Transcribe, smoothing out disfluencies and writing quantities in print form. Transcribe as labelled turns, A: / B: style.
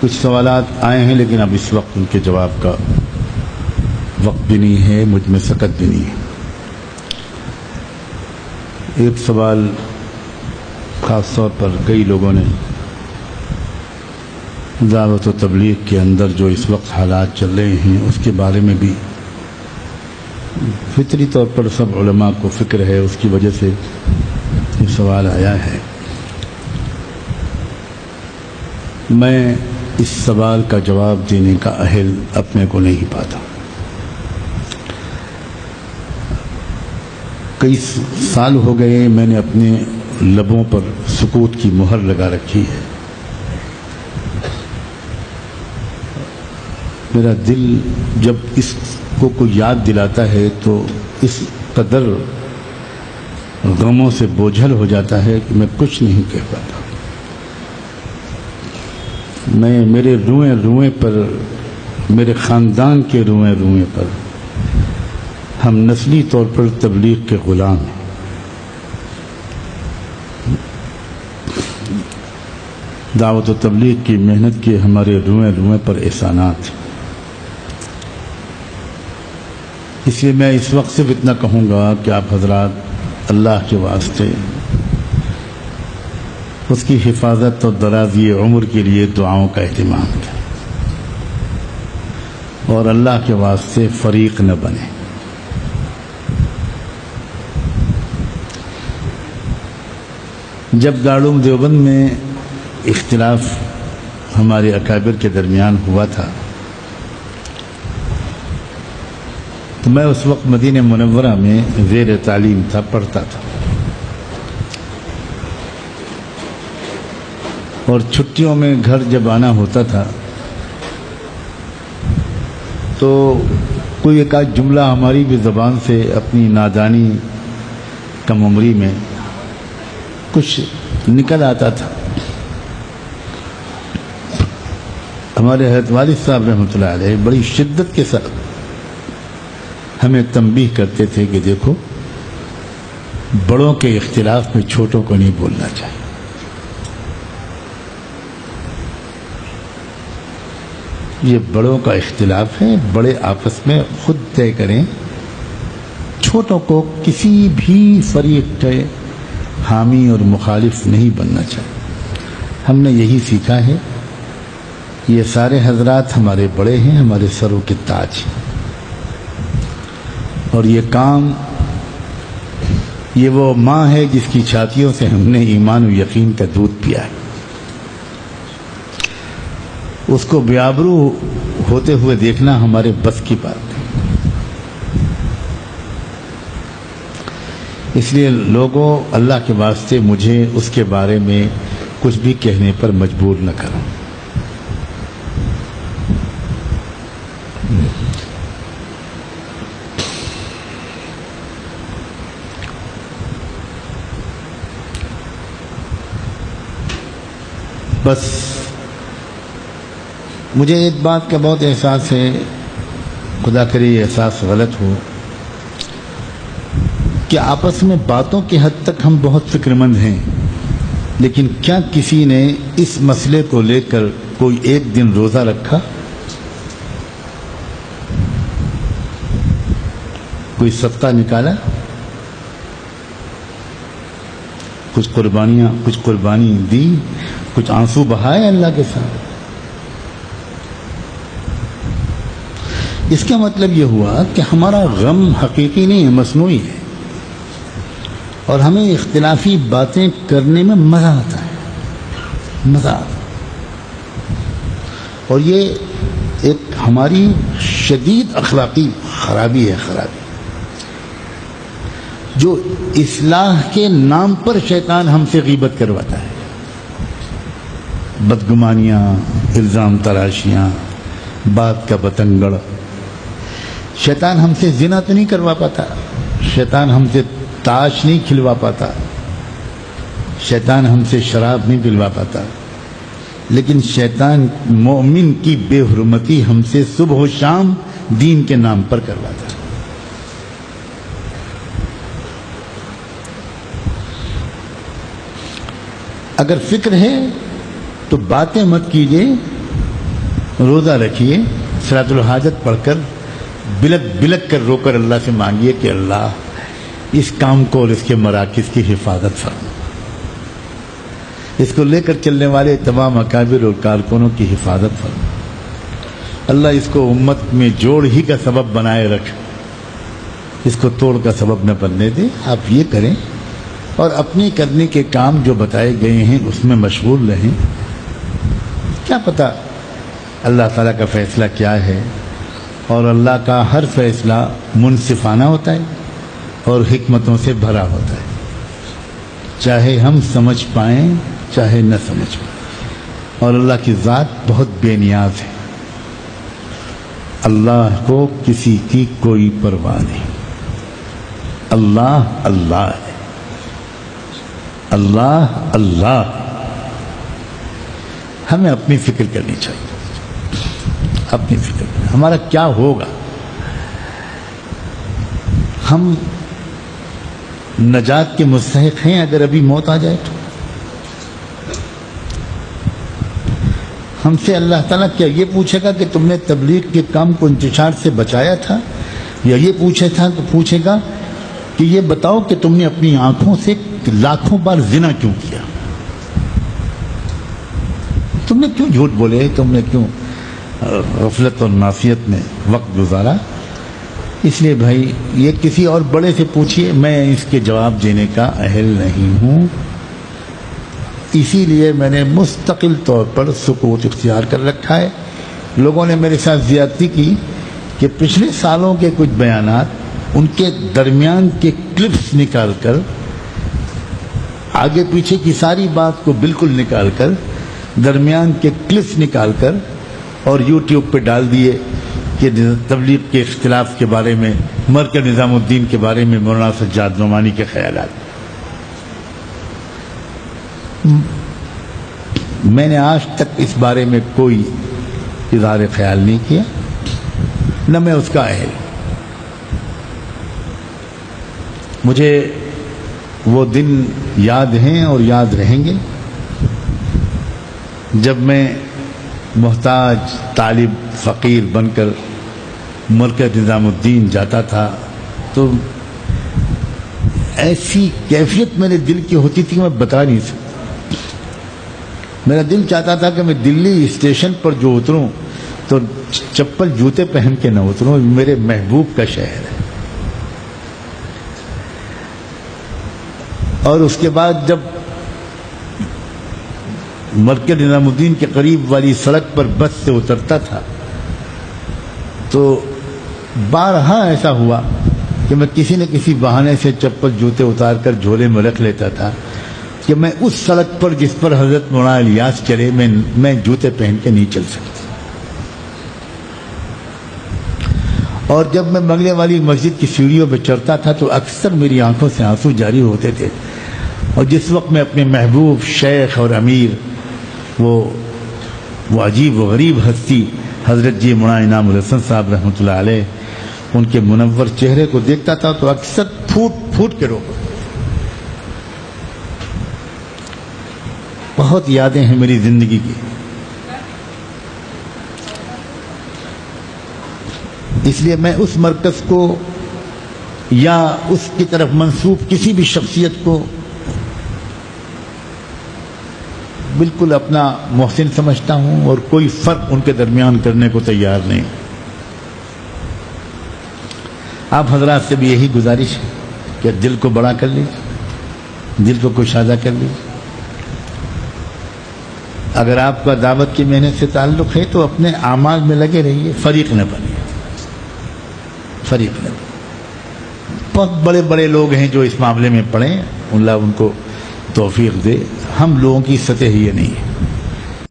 A: کچھ سوالات آئے ہیں لیکن اب اس وقت ان کے جواب کا وقت بھی نہیں ہے، مجھ میں سکت بھی نہیں ہے۔ ایک سوال خاص طور پر کئی لوگوں نے دعوت و تبلیغ کے اندر جو اس وقت حالات چل رہے ہیں اس کے بارے میں بھی فطری طور پر سب علماء کو فکر ہے، اس کی وجہ سے یہ سوال آیا ہے۔ میں اس سوال کا جواب دینے کا اہل اپنے کو نہیں پاتا۔ کئی سال ہو گئے میں نے اپنے لبوں پر سکوت کی مہر لگا رکھی ہے۔ میرا دل جب اس کو کوئی یاد دلاتا ہے تو اس قدر غموں سے بوجھل ہو جاتا ہے کہ میں کچھ نہیں کہہ پاتا۔ میں میرے روئیں روئیں پر، میرے خاندان کے روئیں روئیں پر ہم نسلی طور پر تبلیغ کے غلام ہیں۔ دعوت و تبلیغ کی محنت کے ہمارے روئیں روئیں پر احسانات ہیں۔ اس لیے میں اس وقت صرف اتنا کہوں گا کہ آپ حضرات اللہ کے واسطے اس کی حفاظت اور درازی عمر کے لیے دعاؤں کا اہتمام کریں اور اللہ کے واسطے فریق نہ بنے۔ جب دارالعلوم دیوبند میں اختلاف ہمارے اکابر کے درمیان ہوا تھا تو میں اس وقت مدینہ منورہ میں زیر تعلیم تھا، پڑھتا تھا، اور چھٹیوں میں گھر جب آنا ہوتا تھا تو کوئی ایک آدھ جملہ ہماری بھی زبان سے اپنی نادانی کم عمری میں کچھ نکل آتا تھا۔ ہمارے حضرت والد صاحب رحمۃ اللہ علیہ بڑی شدت کے ساتھ ہمیں تنبیہ کرتے تھے کہ دیکھو، بڑوں کے اختلاف میں چھوٹوں کو نہیں بولنا چاہیے۔ یہ بڑوں کا اختلاف ہے، بڑے آپس میں خود طے کریں، چھوٹوں کو کسی بھی فریق کے حامی اور مخالف نہیں بننا چاہیے۔ ہم نے یہی سیکھا ہے۔ یہ سارے حضرات ہمارے بڑے ہیں، ہمارے سروں کے تاج ہیں، اور یہ کام، یہ وہ ماں ہے جس کی چھاتیوں سے ہم نے ایمان و یقین کا دودھ پیا ہے۔ اس کو بیابرو ہوتے ہوئے دیکھنا ہمارے بس کی بات ہے۔ اس لیے لوگوں، اللہ کے واسطے مجھے اس کے بارے میں کچھ بھی کہنے پر مجبور نہ کرو۔ بس مجھے ایک بات کا بہت احساس ہے، خدا کرے یہ احساس غلط ہو، کہ آپس میں باتوں کی حد تک ہم بہت فکر مند ہیں، لیکن کیا کسی نے اس مسئلے کو لے کر کوئی ایک دن روزہ رکھا؟ کوئی صدقہ نکالا؟ کچھ قربانی دی؟ کچھ آنسو بہائے اللہ کے ساتھ؟ اس کا مطلب یہ ہوا کہ ہمارا غم حقیقی نہیں ہے، مصنوعی ہے، اور ہمیں اختلافی باتیں کرنے میں مزہ آتا ہے، مزہ آتا ہے، اور یہ ایک ہماری شدید اخلاقی خرابی ہے، خرابی جو اصلاح کے نام پر شیطان ہم سے غیبت کرواتا ہے۔ بدگمانیاں، الزام تراشیاں، بات کا بتنگڑ۔ شیطان ہم سے زنا تو نہیں کروا پاتا، شیطان ہم سے تاش نہیں کھلوا پاتا، شیطان ہم سے شراب نہیں پلوا پاتا، لیکن شیطان مومن کی بے حرمتی ہم سے صبح و شام دین کے نام پر کرواتا ہے۔ اگر فکر ہے تو باتیں مت کیجیے، روزہ رکھیے، صلاۃ الحاجت پڑھ کر بلک بلک کر رو کر اللہ سے مانگیے کہ اللہ اس کام کو اور اس کے مراکز کی حفاظت فرما، اس کو لے کر چلنے والے تمام اکابر اور کارکنوں کی حفاظت فرما، اللہ اس کو امت میں جوڑ ہی کا سبب بنائے رکھ، اس کو توڑ کا سبب نہ بننے دے۔ آپ یہ کریں اور اپنی کرنے کے کام جو بتائے گئے ہیں اس میں مشغول رہیں۔ کیا پتہ اللہ تعالیٰ کا فیصلہ کیا ہے، اور اللہ کا ہر فیصلہ منصفانہ ہوتا ہے اور حکمتوں سے بھرا ہوتا ہے، چاہے ہم سمجھ پائیں چاہے نہ سمجھ پائیں، اور اللہ کی ذات بہت بے نیاز ہے، اللہ کو کسی کی کوئی پرواہ نہیں، اللہ اللہ ہے، اللہ اللہ۔ ہمیں اپنی فکر کرنی چاہیے، اپنی فکر کریں ہمارا کیا ہوگا، ہم نجات کے مستحق ہیں اگر ابھی موت آ جائے تو؟ ہم سے اللہ تعالیٰ کیا یہ پوچھے گا کہ تم نے تبلیغ کے کام کو انتشار سے بچایا تھا، یا یہ پوچھے گا کہ یہ بتاؤ کہ تم نے اپنی آنکھوں سے لاکھوں بار زنا کیوں کیا، تم نے کیوں جھوٹ بولے، تم نے کیوں غفلت اور معصیت میں وقت گزارا؟ اس لیے بھائی یہ کسی اور بڑے سے پوچھیے، میں اس کے جواب دینے کا اہل نہیں ہوں، اسی لیے میں نے مستقل طور پر سکوت اختیار کر رکھا ہے۔ لوگوں نے میرے ساتھ زیادتی کی کہ پچھلے سالوں کے کچھ بیانات ان کے درمیان کے کلپس نکال کر، آگے پیچھے کی ساری بات کو بالکل نکال کر، درمیان کے کلپس نکال کر اور یوٹیوب پہ ڈال دیے کہ تبلیغ کے اختلاف کے بارے میں، مرکز نظام الدین کے بارے میں مولانا سجاد نعمانی کے خیالات۔ میں نے آج تک اس بارے میں کوئی اظہار خیال نہیں کیا، نہ میں اس کا اہل۔ مجھے وہ دن یاد ہیں اور یاد رہیں گے جب میں محتاج طالب فقیر بن کر مرکز نظام الدین جاتا تھا، تو ایسی کیفیت میرے دل کی ہوتی تھی کہ میں بتا نہیں سکتا۔ میرا دل چاہتا تھا کہ میں دلی اسٹیشن پر جو اتروں تو چپل جوتے پہن کے نہ اتروں، میرے محبوب کا شہر ہے۔ اور اس کے بعد جب مرکز نظام الدین کے قریب والی سڑک پر بس سے اترتا تھا تو بارہا ایسا ہوا کہ میں کسی نہ کسی بہانے سے چپل جوتے اتار کر جھولے میں رکھ لیتا تھا کہ میں اس سڑک پر جس پر حضرت مولانا الیاس چلے میں جوتے پہن کے نہیں چل سکتا۔ اور جب میں بنگلے والی مسجد کی سیڑھیوں پہ چڑھتا تھا تو اکثر میری آنکھوں سے آنسو جاری ہوتے تھے، اور جس وقت میں اپنے محبوب شیخ اور امیر وہ عجیب و غریب ہستی حضرت جی مولانا انعام الحسن صاحب رحمۃ اللہ علیہ، ان کے منور چہرے کو دیکھتا تھا تو اکثر پھوٹ پھوٹ کے روتا۔ بہت یادیں ہیں میری زندگی کی، اس لیے میں اس مرکز کو یا اس کی طرف منسوب کسی بھی شخصیت کو بالکل اپنا محسن سمجھتا ہوں، اور کوئی فرق ان کے درمیان کرنے کو تیار نہیں۔ آپ حضرات سے بھی یہی گزارش ہے کہ دل کو بڑا کر لیجیے، دل کو کشادہ کر لیجیے۔ اگر آپ کا دعوت کی محنت سے تعلق ہے تو اپنے اعمال میں لگے رہیے، فریق نہ بنیے، فریق نہ بنیے۔ بہت بڑے بڑے لوگ ہیں جو اس معاملے میں پڑھیں، اللہ ان کو توفیق دے، ہم لوگوں کی سطح یہ نہیں ہے۔